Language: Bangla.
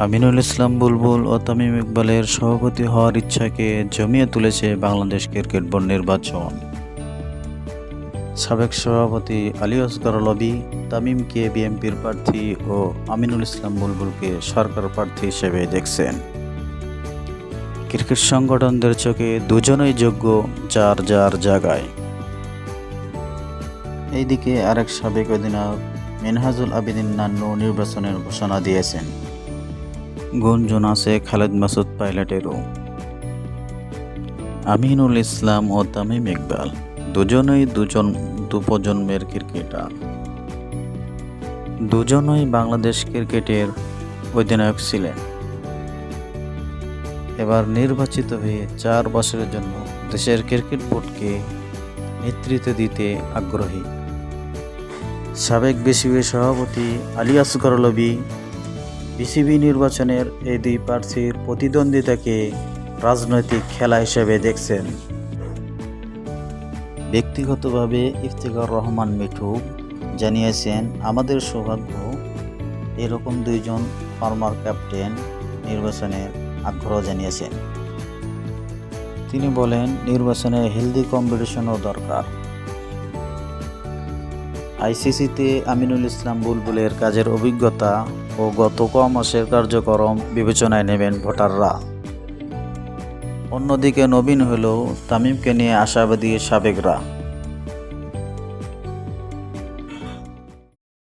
আমিনুল ইসলাম বুলবুল ও তামিম ইকবালের সভাপতি হওয়ার ইচ্ছাকে জমিয়ে তুলেছে বাংলাদেশ ক্রিকেট বোর্ড নির্বাচন। সাবেক সভাপতি আলী আসগর লবি তামিমকে বিএনপির প্রার্থী ও আমিনুল ইসলাম বুলবুলকে সরকার প্রার্থী হিসেবে দেখছেন। ক্রিকেট সংগঠনদের চোখে দুজনই যোগ্য যার যার জায়গায়। এইদিকে আরেক সাবেক অধিনায়ক মিনহাজুল আবেদিন নান্নু নির্বাচনের ঘোষণা দিয়েছেন। গুঞ্জন আছে খালেদ মাসুদ পাইলটেরও। আমিনুল ইসলাম ও তামিম ইকবাল দুজনই দু প্রজন্মের ক্রিকেটার। দুজনই বাংলাদেশ ক্রিকেটের অধিনায়ক ছিলেন। এবার নির্বাচিত হয়ে 4 বছরের জন্য দেশের ক্রিকেট বোর্ডকে নেতৃত্ব দিতে আগ্রহী। সাবেক বিসিবি সভাপতি আলী আসগর লবি বিসিবি নির্বাচনের এই দুই প্রার্থীর প্রতিদ্বন্দ্বিতাকে রাজনৈতিক খেলা হিসেবে দেখছেন। ব্যক্তিগতভাবে ইফতেখার রহমান মিঠু জানিয়েছেন, আমাদের সৌভাগ্য এরকম দুইজন ফর্মার ক্যাপ্টেন নির্বাচনের আগ্রহ জানিয়েছেন। তিনি বলেন, নির্বাচনে হেলদি কম্পিটিশনও দরকার। আইসিসিতে আমিনুল ইসলাম বুলবুলের কাজের অভিজ্ঞতা ও গত মাসের কার্যক্রম বিবেচনায় নেবেন ভোটাররা। অন্যদিকে নবীন হলেও তামিমকে নিয়ে আশাবাদী সাবেকরা।